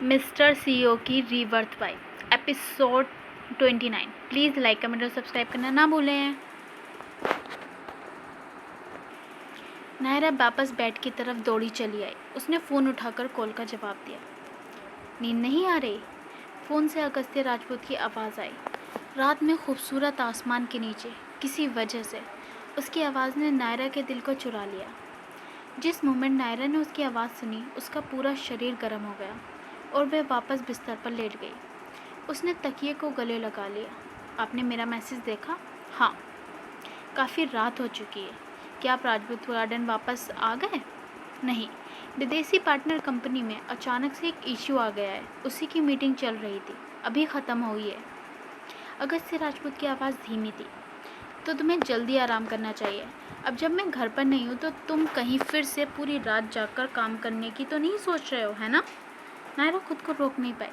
Mister CEO की rebirth by episode 29। Please like comment और subscribe करना ना भूलें। नायरा वापस बेड की तरफ दौड़ी चली आई। उसने फ़ोन उठाकर कॉल का जवाब दिया। नींद नहीं आ रही? फ़ोन से अगस्त्य राजपूत की आवाज़ आई। रात में खूबसूरत आसमान के नीचे किसी वजह से उसकी आवाज़ ने नायरा के दिल को चुरा लिया। जिस मोमेंट नायरा ने उसकी आवाज़ सुनी, उसका पूरा शरीर गर्म हो गया और वह वापस बिस्तर पर लेट गई। उसने तकिए को गले लगा लिया। आपने मेरा मैसेज देखा? हाँ। काफ़ी रात हो चुकी है। क्या आप राजपूत गार्डन वापस आ गए? नहीं, विदेशी पार्टनर कंपनी में अचानक से एक इश्यू आ गया है। उसी की मीटिंग चल रही थी, अभी ख़त्म हुई है। अगस्त्य राजपूत की आवाज़ धीमी थी। तो तुम्हें जल्दी आराम करना चाहिए। अब जब मैं घर पर नहीं हूँ तो तुम कहीं फिर से पूरी रात जागकर काम करने की तो नहीं सोच रहे हो, है ना? नायरा खुद को रोक नहीं पाई।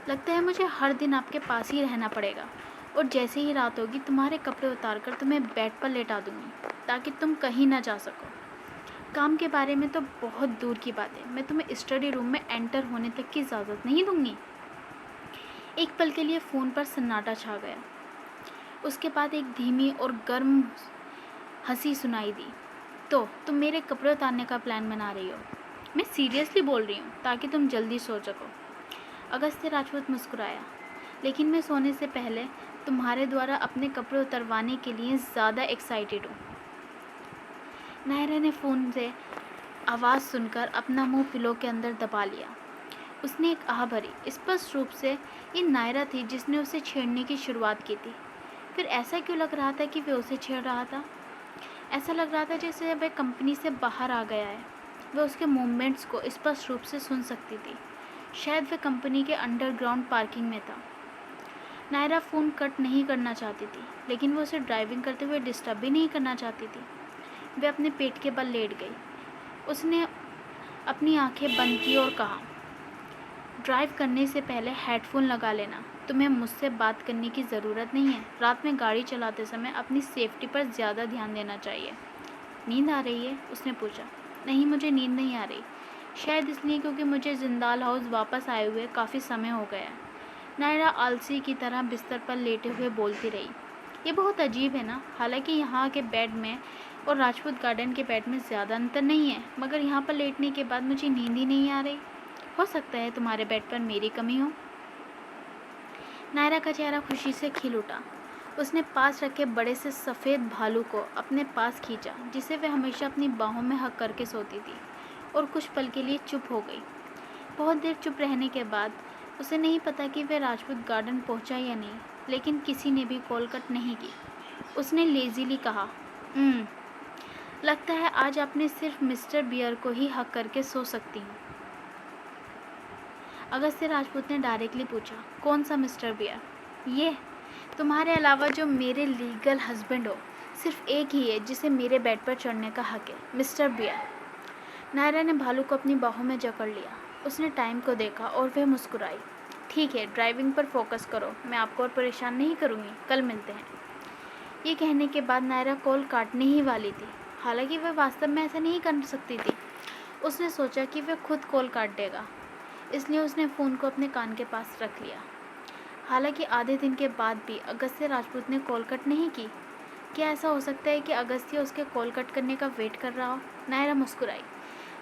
लगता है मुझे हर दिन आपके पास ही रहना पड़ेगा, और जैसे ही रात होगी तुम्हारे कपड़े उतारकर तुम्हें बेड पर लेटा दूंगी ताकि तुम कहीं ना जा सको। काम के बारे में तो बहुत दूर की बात है, मैं तुम्हें स्टडी रूम में एंटर होने तक की इजाज़त नहीं दूंगी। एक पल के लिए फ़ोन पर सन्नाटा छा गया। उसके बाद एक धीमी और गर्म हंसी सुनाई दी। तो तुम मेरे कपड़े उतारने का प्लान बना रही हो? मैं सीरियसली बोल रही हूँ, ताकि तुम जल्दी सो सको। अगस्त्य राजपूत मुस्कुराया। लेकिन मैं सोने से पहले तुम्हारे द्वारा अपने कपड़े उतरवाने के लिए ज़्यादा एक्साइटेड हूँ। नायरा ने फ़ोन से आवाज़ सुनकर अपना मुंह पिलो के अंदर दबा लिया। उसने एक आह भरी। स्पष्ट रूप से ये नायरा थी जिसने उसे छेड़ने की शुरुआत की थी। फिर ऐसा क्यों लग रहा था कि वह उसे छेड़ रहा था? ऐसा लग रहा था जैसे वह कंपनी से बाहर आ गया है। वह उसके मूवमेंट्स को स्पष्ट रूप से सुन सकती थी। शायद वह कंपनी के अंडरग्राउंड पार्किंग में था। नायरा फ़ोन कट नहीं करना चाहती थी, लेकिन वो उसे ड्राइविंग करते हुए डिस्टर्ब भी नहीं करना चाहती थी। वह अपने पेट के बल लेट गई। उसने अपनी आंखें बंद की और कहा, ड्राइव करने से पहले हेडफोन लगा लेना। तुम्हें मुझसे बात करने की ज़रूरत नहीं है। रात में गाड़ी चलाते समय अपनी सेफ्टी पर ज़्यादा ध्यान देना चाहिए। नींद आ रही है? उसने पूछा। नहीं, मुझे नींद नहीं आ रही। शायद इसलिए क्योंकि मुझे जिंदाल हाउस वापस आए हुए काफ़ी समय हो गया है। नायरा आलसी की तरह बिस्तर पर लेटे हुए बोलती रही। ये बहुत अजीब है ना? हालांकि यहाँ के बेड में और राजपूत गार्डन के बेड में ज़्यादा अंतर नहीं है, मगर यहाँ पर लेटने के बाद मुझे नींद ही नहीं आ रही। हो सकता है तुम्हारे बेड पर मेरी कमी हो। नायरा का चेहरा खुशी से खिल उठा। उसने पास रखे बड़े से सफ़ेद भालू को अपने पास खींचा, जिसे वह हमेशा अपनी बाहों में हक करके सोती थी, और कुछ पल के लिए चुप हो गई। बहुत देर चुप रहने के बाद उसे नहीं पता कि वह राजपूत गार्डन पहुंचा या नहीं, लेकिन किसी ने भी कॉल कट नहीं की। उसने लेजीली कहा, लगता है आज आपने सिर्फ मिस्टर बियर को ही हक करके सो सकती हूँ। अगस्त्य राजपूत ने डायरेक्टली पूछा, कौन सा मिस्टर बियर? ये तुम्हारे अलावा जो मेरे लीगल हस्बैंड हो, सिर्फ एक ही है जिसे मेरे बेड पर चढ़ने का हक है, मिस्टर बियर। नायरा ने भालू को अपनी बाहों में जकड़ लिया। उसने टाइम को देखा और वह मुस्कुराई। ठीक है, ड्राइविंग पर फोकस करो, मैं आपको और परेशान नहीं करूँगी, कल मिलते हैं। ये कहने के बाद नायरा कॉल काटने ही वाली थी। हालांकि वह वास्तव में ऐसा नहीं कर सकती थी। उसने सोचा कि वह खुद कॉल काट देगा, इसलिए उसने फ़ोन को अपने कान के पास रख लिया। हालांकि आधे दिन के बाद भी अगस्त्य राजपूत ने कॉल कट नहीं की। क्या ऐसा हो सकता है कि अगस्त्य उसके कॉल कट करने का वेट कर रहा हो? नायरा मुस्कुराई।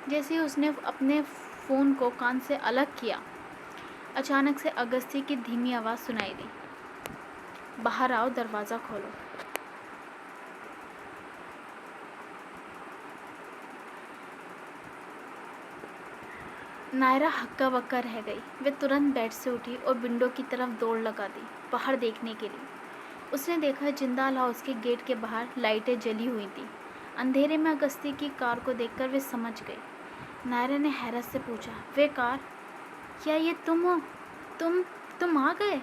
जैसे ही उसने अपने फ़ोन को कान से अलग किया, अचानक से अगस्त्य की धीमी आवाज़ सुनाई दी, बाहर आओ, दरवाज़ा खोलो। नायरा हक्का बक्का रह गई। वह तुरंत बेड से उठी और विंडो की तरफ दौड़ लगा दी, बाहर देखने के लिए। उसने देखा जिंदाल हाउस के गेट के बाहर लाइटें जली हुई थी। अंधेरे में अगस्त्य की कार को देखकर वे समझ गई। नायरा ने हैरत से पूछा, वे कार? क्या ये तुम हो? तुम आ गए?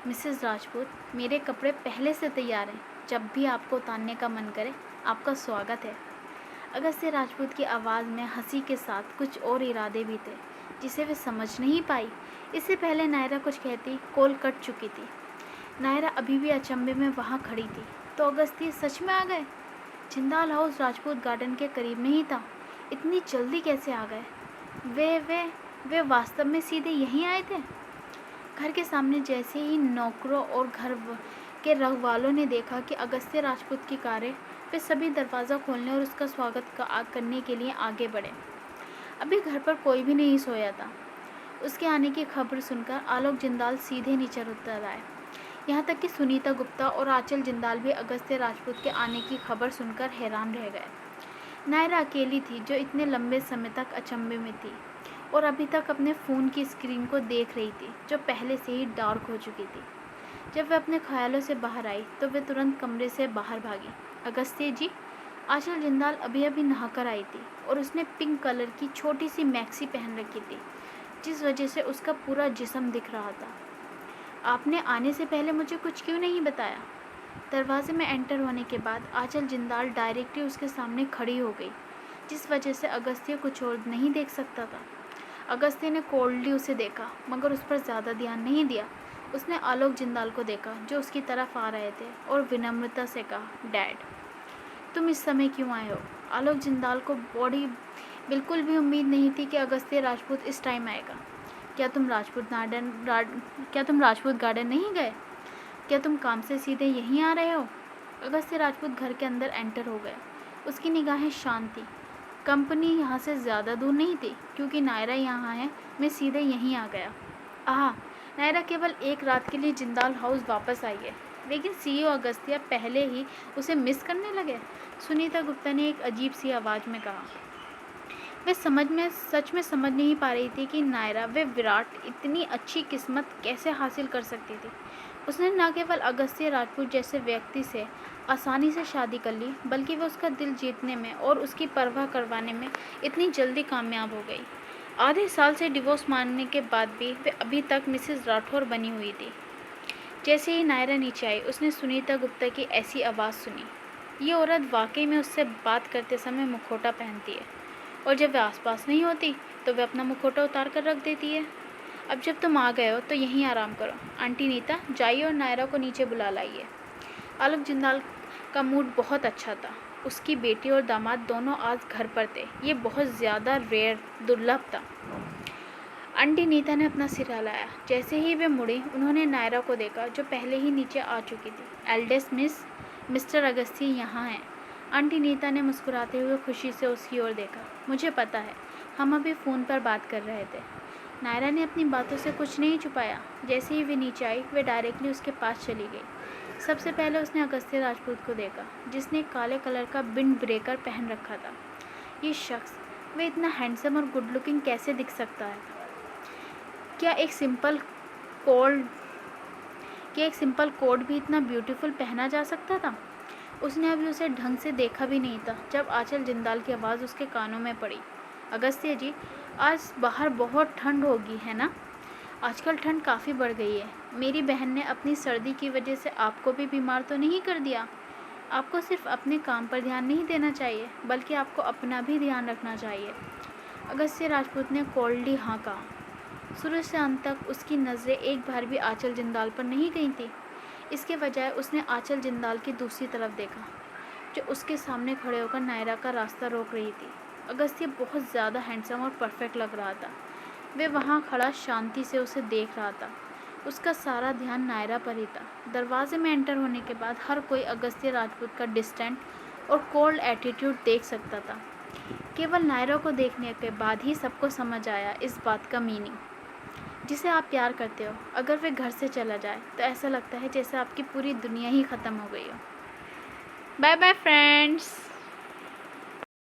मिसेस राजपूत, मेरे कपड़े पहले से तैयार हैं। जब भी आपको उतारने का मन करे, आपका स्वागत है। अगस्त्य राजपूत की आवाज़ में हंसी के साथ कुछ और इरादे भी थे, जिसे वे समझ नहीं पाई। इससे पहले नायरा कुछ कहती, कॉल कट चुकी थी। नायरा अभी भी अचंभे में वहाँ खड़ी थी। तो अगस्त्य सच में आ गए? जिंदाल हाउस राजपूत गार्डन के करीब नहीं था। इतनी जल्दी कैसे आ गए? वे वे वास्तव में सीधे यहीं आए थे? घर के सामने जैसे ही नौकरों और के रखवालों ने देखा कि अगस्त्य राजपूत की कार है, वे सभी दरवाज़ा खोलने और उसका स्वागत करने के लिए आगे बढ़े। अभी घर पर कोई भी नहीं सोया था। उसके आने की खबर सुनकर आलोक जिंदाल सीधे नीचे उतर आए। यहाँ तक कि सुनीता गुप्ता और आंचल जिंदाल भी अगस्त्य राजपूत के आने की खबर सुनकर हैरान रह गए। नायरा अकेली थी जो इतने लंबे समय तक अचंभे में थी और अभी तक अपने फ़ोन की स्क्रीन को देख रही थी, जो पहले से ही डार्क हो चुकी थी। जब वह अपने ख्यालों से बाहर आई तो वह तुरंत कमरे से बाहर भागी। अगस्त्य जी, आंचल जिंदाल अभी अभी नहाकर आई थी और उसने पिंक कलर की छोटी सी मैक्सी पहन रखी थी, जिस वजह से उसका पूरा जिस्म दिख रहा था। आपने आने से पहले मुझे कुछ क्यों नहीं बताया? दरवाजे में एंटर होने के बाद आंचल जिंदाल डायरेक्टली उसके सामने खड़ी हो गई, जिस वजह से अगस्त्य कुछ और नहीं देख सकता था। अगस्त्य ने कोल्डली उसे देखा, मगर उस पर ज़्यादा ध्यान नहीं दिया। उसने आलोक जिंदाल को देखा जो उसकी तरफ आ रहे थे और विनम्रता से कहा, डैड, तुम इस समय क्यों आए हो? आलोक जिंदाल को बिल्कुल भी उम्मीद नहीं थी कि अगस्त्य राजपूत इस टाइम आएगा। क्या तुम राजपूत गार्डन नहीं गए? क्या तुम काम से सीधे यहीं आ रहे हो? अगस्त्य राजपूत घर के अंदर एंटर हो गया। उसकी निगाहें शांत थी। कंपनी यहाँ से ज़्यादा दूर नहीं थी, क्योंकि नायरा यहाँ है, मैं सीधे यहीं आ गया। आह, नायरा केवल एक रात के लिए जिंदाल हाउस वापस आई है, लेकिन सीईओ अगस्त्य पहले ही उसे मिस करने लगे। सुनीता गुप्ता ने एक अजीब सी आवाज़ में कहा। वे सच में समझ नहीं पा रही थी कि नायरा वे विराट इतनी अच्छी किस्मत कैसे हासिल कर सकती थी। उसने न केवल अगस्त्य राजपूत जैसे व्यक्ति से आसानी से शादी कर ली, बल्कि वह उसका दिल जीतने में और उसकी परवाह करवाने में इतनी जल्दी कामयाब हो गई। आधे साल से डिवोर्स मांगने के बाद भी वे अभी तक मिसेस राठौर बनी हुई थी। जैसे ही नायरा नीचे आई, उसने सुनीता गुप्ता की ऐसी आवाज़ सुनी, ये औरत वाकई में उससे बात करते समय मुखौटा पहनती है, और जब वह आसपास नहीं होती तो वह अपना मुखौटा उतार कर रख देती है। अब जब तुम आ गए हो तो यहीं आराम करो। आंटी नीता, जाइए और नायरा को नीचे बुला लाइए। आलोक जिंदाल का मूड बहुत अच्छा था। उसकी बेटी और दामाद दोनों आज घर पर थे। ये बहुत ज़्यादा दुर्लभ था। आंटी नीता ने अपना सिर हिलाया। जैसे ही वे मुड़ी, उन्होंने नायरा को देखा जो पहले ही नीचे आ चुकी थी। एल्डेस्ट मिस्टर अगस्त्य यहाँ हैं। आंटी नीता ने मुस्कुराते हुए खुशी से उसकी ओर देखा। मुझे पता है, हम अभी फ़ोन पर बात कर रहे थे। नायरा ने अपनी बातों से कुछ नहीं छुपाया। जैसे ही वे नीचे आई, वे डायरेक्टली उसके पास चली गई। सबसे पहले उसने अगस्त्य राजपूत को देखा, जिसने काले कलर का विंड ब्रेकर पहन रखा था। ये शख्स, वे इतना हैंडसम और गुड लुकिंग कैसे दिख सकता है? क्या एक सिंपल कोट भी इतना ब्यूटीफुल पहना जा सकता था? उसने अभी उसे ढंग से देखा भी नहीं था जब आंचल जिंदाल की आवाज़ उसके कानों में पड़ी। अगस्त्य जी, आज बाहर बहुत ठंड होगी, है ना? आजकल ठंड काफ़ी बढ़ गई है। मेरी बहन ने अपनी सर्दी की वजह से आपको भी बीमार तो नहीं कर दिया? आपको सिर्फ अपने काम पर ध्यान नहीं देना चाहिए, बल्कि आपको अपना भी ध्यान रखना चाहिए। अगस्त्य राजपूत ने कोल्डली हाँ कहा। शुरू से अंत तक उसकी नज़रें एक बार भी आंचल जिंदाल पर नहीं गई थी। इसके बजाय उसने आंचल जिंदाल की दूसरी तरफ देखा, जो उसके सामने खड़े होकर नायरा का रास्ता रोक रही थी। अगस्त्य बहुत ज़्यादा हैंडसम और परफेक्ट लग रहा था। वे वहाँ खड़ा शांति से उसे देख रहा था। उसका सारा ध्यान नायरा पर ही था। दरवाजे में एंटर होने के बाद हर कोई अगस्त्य राजपूत का डिस्टेंट और कोल्ड एटीट्यूड देख सकता था। केवल नायरा को देखने के बाद ही सबको समझ आया इस बात का मीनिंग। जिसे आप प्यार करते हो, अगर वे घर से चला जाए तो ऐसा लगता है जैसे आपकी पूरी दुनिया ही ख़त्म हो गई हो। Bye bye friends.